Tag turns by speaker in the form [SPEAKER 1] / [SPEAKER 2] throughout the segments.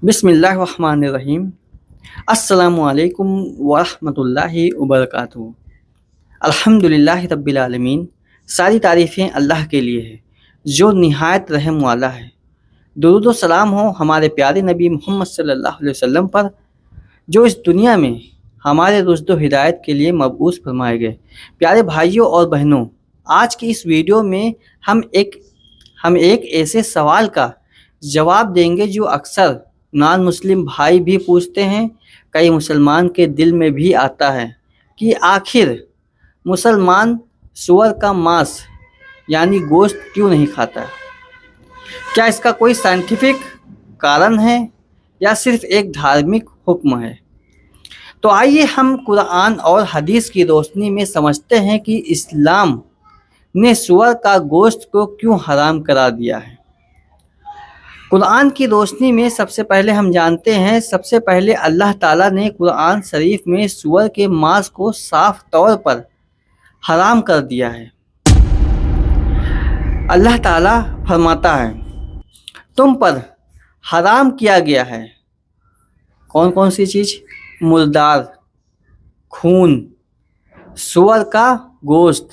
[SPEAKER 1] बिस्मिल्लाहिर्रहमानिर्रहीम। अस्सलामुअलैकुम वरहमतुल्लाहि वबरकातुहू। अल्हम्दुलिल्लाहि रब्बिल आलमीन। सारी तारीफ़ें अल्लाह के लिए है जो निहायत रहम वाला है। दुरूद व सलाम हो हमारे प्यारे नबी मोहम्मद सल्लल्लाहु अलैहि वसल्लम पर, जो इस दुनिया में हमारे रुश्द व हिदायत के लिए मबऊस फरमाए गए। प्यारे भाइयों और बहनों, आज की इस वीडियो में हम एक ऐसे सवाल का जवाब देंगे जो अक्सर नॉन मुस्लिम भाई भी पूछते हैं। कई मुसलमान के दिल में भी आता है कि आखिर मुसलमान सूअर का मांस यानी गोश्त क्यों नहीं खाता। क्या इसका कोई साइंटिफिक कारण है या सिर्फ एक धार्मिक हुक्म है? तो आइए हम कुरान और हदीस की रोशनी में समझते हैं कि इस्लाम ने सूअर का गोश्त को क्यों हराम करार दिया है। कुरान की रोशनी में सबसे पहले हम जानते हैं, सबसे पहले अल्लाह ताला ने कुरान शरीफ में सूअर के मांस को साफ तौर पर हराम कर दिया है। अल्लाह ताला फरमाता है, तुम पर हराम किया गया है कौन कौन सी चीज़? मुर्दार, खून, सूअर का गोश्त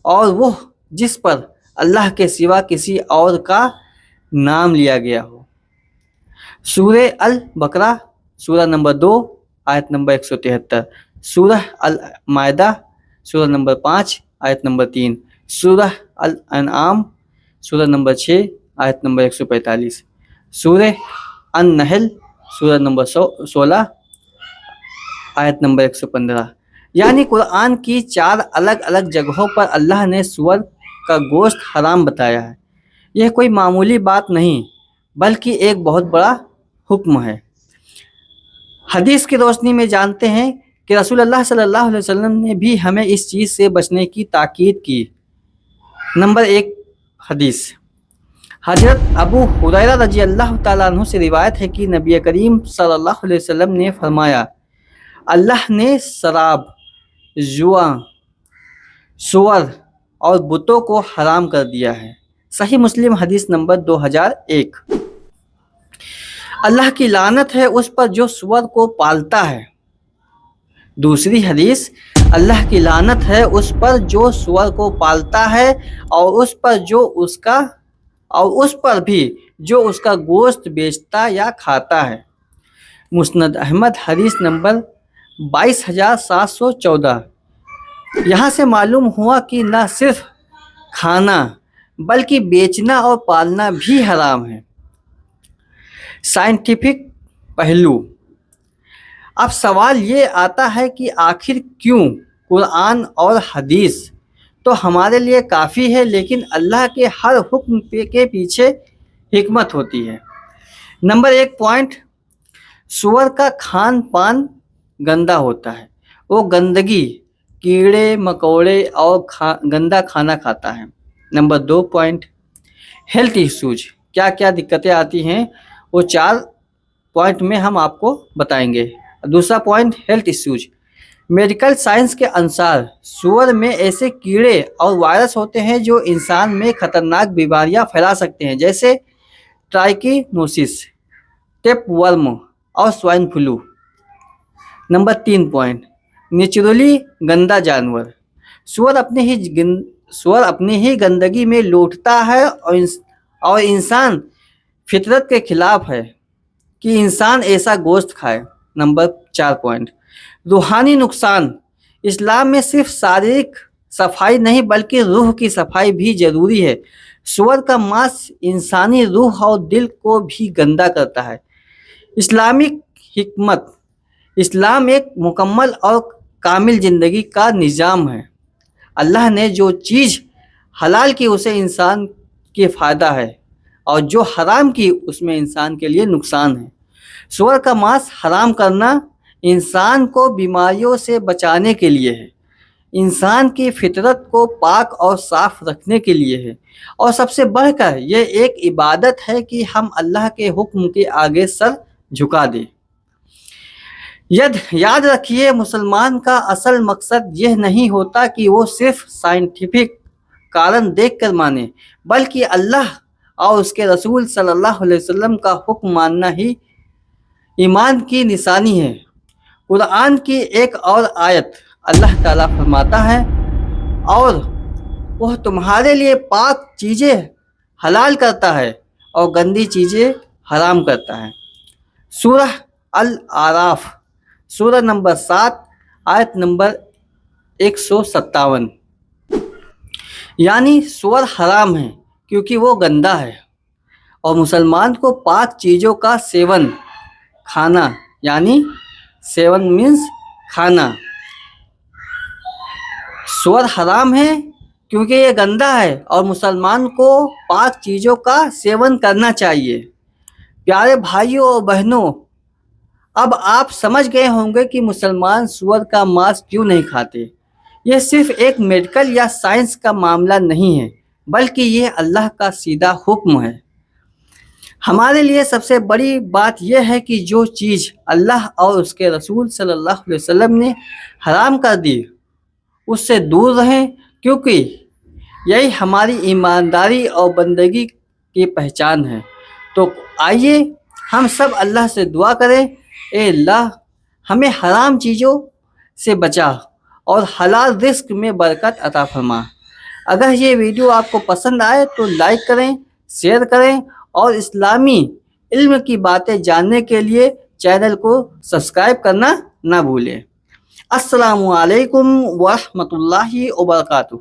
[SPEAKER 1] और वो जिस पर अल्लाह के सिवा किसी और का नाम लिया गया हो। सूरह अल बकरा सूरह नंबर 2 आयत नंबर 173, सूरह अल मायदा सूरह नंबर 5 आयत नंबर 3, सूरह अल अनआम सूरह नंबर 6 आयत नंबर 145, सूरह अन नहल सूरह नंबर 16 आयत नंबर 115। यानी कुरान की 4 अलग अलग जगहों पर अल्लाह ने सूअर का गोश्त हराम बताया है। यह कोई मामूली बात नहीं बल्कि एक बहुत बड़ा हुक्म है। हदीस की रोशनी में जानते हैं कि रसूलुल्लाह सल्लल्लाहु अलैहि वसल्लम ने भी हमें इस चीज़ से बचने की ताकीद की। नंबर 1 हदीस, हजरत अबू हुरैरा रजी अल्लाह ताला अन्हु से रिवायत है कि नबी करीम सल्लल्लाहु अलैहि वसल्लम ने फरमाया, अल्लाह ने शराब, जुआ, सूअर और बुतों को हराम कर दिया है। सही मुस्लिम हदीस नंबर 2001। अल्लाह की लानत है उस पर जो सूअर को पालता है। दूसरी हदीस, अल्लाह की लानत है उस पर जो सूअर को पालता है और उस पर भी जो उसका गोश्त बेचता या खाता है। मुस्नद अहमद हदीस नंबर 22,714। यहाँ से मालूम हुआ कि न सिर्फ खाना बल्कि बेचना और पालना भी हराम है। साइंटिफिक पहलू। अब सवाल ये आता है कि आखिर क्यों? कुरान और हदीस तो हमारे लिए काफ़ी है, लेकिन अल्लाह के हर हुक्म के पीछे हिकमत होती है। नंबर 1 पॉइंट, सूअर का खान पान गंदा होता है। वो गंदगी, कीड़े मकोड़े और गंदा खाना खाता है। Number 2 point, health issues. क्या क्या दिक्कतें आती हैं वो 4 पॉइंट में हम आपको बताएंगे। दूसरा point, health issues. Medical science के अनुसार सूअर में ऐसे कीड़े और वायरस होते हैं जो इंसान में खतरनाक बीमारियां फैला सकते हैं, जैसे ट्राइकोनोसिस, टेपवर्म और swine flu. Number 3 point, naturally गंदा जानवर। सूअर अपनी ही गंदगी में लौटता है और इंसान फितरत के खिलाफ है कि इंसान ऐसा गोश्त खाए। नंबर 4 पॉइंट, रूहानी नुकसान। इस्लाम में सिर्फ शारीरिक सफाई नहीं बल्कि रूह की सफाई भी ज़रूरी है। सूअर का मांस इंसानी रूह और दिल को भी गंदा करता है। इस्लामिक हिकमत। इस्लाम एक मुकम्मल और कामिल ज़िंदगी का निज़ाम है। अल्लाह ने जो चीज़ हलाल की उसे इंसान के फ़ायदा है और जो हराम की उसमें इंसान के लिए नुकसान है। सूअर का मांस हराम करना इंसान को बीमारियों से बचाने के लिए है, इंसान की फितरत को पाक और साफ रखने के लिए है, और सबसे बढ़कर यह एक इबादत है कि हम अल्लाह के हुक्म के आगे सर झुका दें। याद रखिए, मुसलमान का असल मकसद यह नहीं होता कि वो सिर्फ साइंटिफिक कारण देखकर माने, बल्कि अल्लाह और उसके रसूल सल्लल्लाहु अलैहि वसल्लम का हुक्म मानना ही ایمان کی نشانی ہے۔ قرآن کی ایک اور آیت اللہ تعالیٰ فرماتا ہے اور وہ تمہارے لیے پاک چیزیں حلال کرتا ہے اور گندی چیزیں حرام کرتا ہے۔ سورہ الاعراف سورہ نمبر 7 آیت نمبر 157۔ یعنی سور حرام ہے کیونکہ وہ گندا ہے، اور مسلمان کو پاک چیزوں کا سیون کھانا، یعنی سیون مینس کھانا، سور حرام ہے کیونکہ یہ گندا ہے اور مسلمان کو پاک چیزوں کا سیون کرنا چاہیے۔ پیارے بھائیوں اور بہنوں، اب آپ سمجھ گئے ہوں گے کہ مسلمان سور کا ماंس کیوں نہیں کھاتے۔ یہ صرف ایک میڈیکل یا سائنس کا معاملہ نہیں ہے، بلکہ یہ اللہ کا سیدھا حکم ہے۔ ہمارے لیے سب سے بڑی بات یہ ہے کہ جو چیز اللہ اور اس کے رسول صلی اللہ علیہ وسلم نے حرام کر دی اس سے دور رہیں، کیونکہ یہی ہماری ایمانداری اور بندگی کی پہچان ہے۔ تو آئیے ہم سب اللہ سے دعا کریں، اے اللہ ہمیں حرام چیزوں سے بچا اور حلال رزق میں برکت عطا فرما۔ اگر یہ ویڈیو آپ کو پسند آئے تو لائک کریں، شیئر کریں اور اسلامی علم کی باتیں جاننے کے لیے چینل کو سبسکرائب کرنا نہ بھولیں۔ السلام علیکم ورحمۃ اللہ وبرکاتہ۔